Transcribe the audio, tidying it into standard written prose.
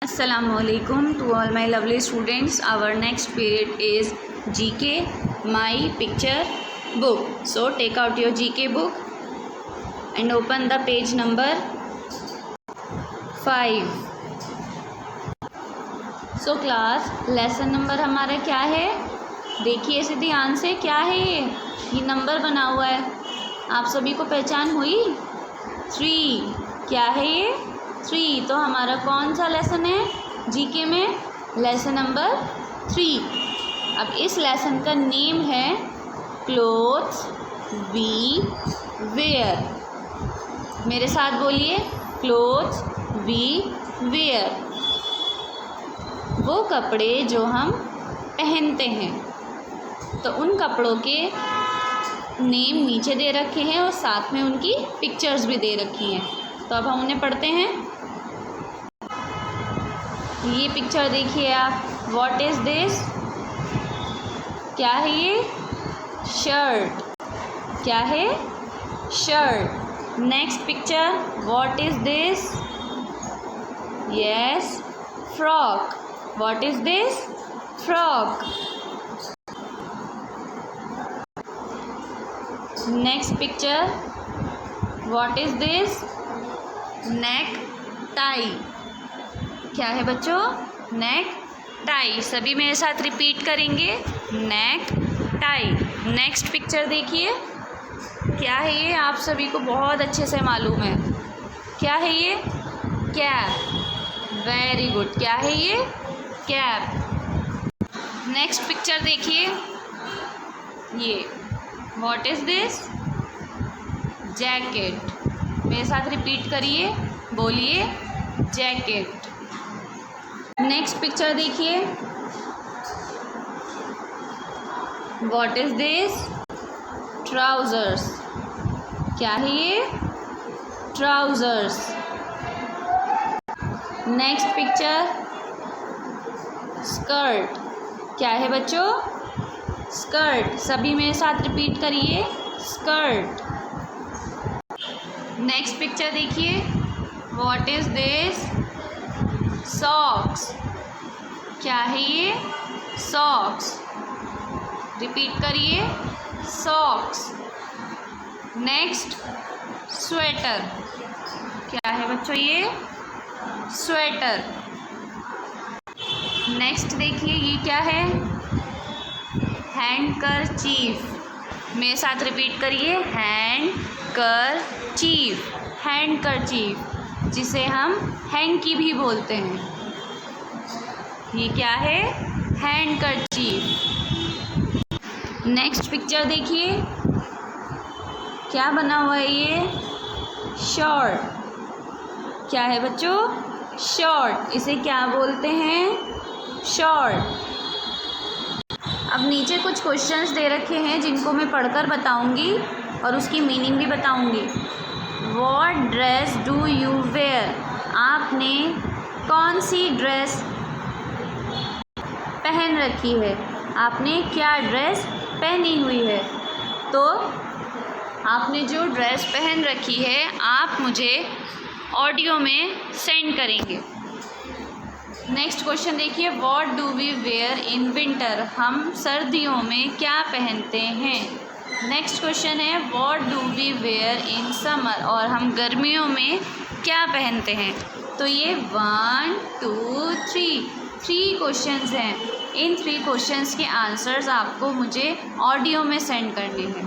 Assalamualaikum to all my lovely students. Our next period is GK, my picture book. So take out your GK book and open the page number 5. So class, lesson number हमारा क्या है? देखिए इसे ध्यान से, क्या है ये नंबर बना हुआ है, आप सभी को पहचान हुई? 3. क्या है ये? 3. तो हमारा कौन सा लेसन है जीके में? Lesson number 3. अब इस लेसन का नेम है क्लोथ्स वी वेयर. मेरे साथ बोलिए, क्लोथ्स वी वेयर. वो कपड़े जो हम पहनते हैं. तो उन कपड़ों के नेम नीचे दे रखे हैं और साथ में उनकी पिक्चर्स भी दे रखी हैं. तो अब हम उन्हें पढ़ते हैं. ये पिक्चर देखिए आप, व्हाट इज़ दिस? क्या है ये? शर्ट. क्या है? Shirt. Next picture, what is this? Yes, frock. What is this? Frock. Next picture, what is this? Neck tie. क्या है बच्चों? Neck tie. सभी मेरे साथ रिपीट करेंगे, नेक टाई. नेक्स्ट पिक्चर देखिए, क्या है ये? आप सभी को बहुत अच्छे से मालूम है. क्या है ये? कैप. Very good. क्या है ये? कैप. नेक्स्ट पिक्चर देखिए, ये व्हाट इज़ दिस? जैकेट. मेरे साथ रिपीट करिए, बोलिए, जैकेट. नेक्स्ट पिक्चर देखिए, व्हाट इज़ दिस? ट्राउज़र्स. क्या है ये? ट्राउज़र्स. Next picture, skirt. क्या है बच्चों? स्कर्ट. सभी मेरे साथ रिपीट करिए, स्कर्ट. नेक्स्ट पिक्चर देखिए, व्हाट इज़ दिस? सॉक्स. क्या है ये? सॉक्स. रिपीट करिए, सॉक्स. Next, sweater. क्या है बच्चों ये? स्वेटर. नेक्स्ट देखिए, ये क्या है? हैंडकरचीफ. मेरे साथ रिपीट करिए, हैंडकरचीफ. हैंडकरचीफ, जिसे हम हैंकी भी बोलते हैं. ये क्या है? हैंडकरचीफ. नेक्स्ट पिक्चर देखिए, क्या बना हुआ है ये? शॉर्ट. क्या है बच्चों? शॉर्ट. इसे क्या बोलते हैं? शॉर्ट. अब नीचे कुछ क्वेश्चंस दे रखे हैं जिनको मैं पढ़कर बताऊंगी और उसकी मीनिंग भी बताऊंगी. What dress do you wear? आपने कौन सी ड्रेस पहन रखी है? आपने क्या ड्रेस पहनी हुई है? तो आपने जो ड्रेस पहन रखी है आप मुझे ऑडियो में सेंड करेंगे. नेक्स्ट क्वेश्चन देखिए, what do we wear in winter? हम सर्दियों में क्या पहनते हैं? नेक्स्ट क्वेश्चन है, what do we wear in summer? और हम गर्मियों में क्या पहनते हैं? तो ये 1 2 3 क्वेश्चंस हैं. इन 3 क्वेश्चंस के आंसर्स आपको मुझे ऑडियो में सेंड करने हैं.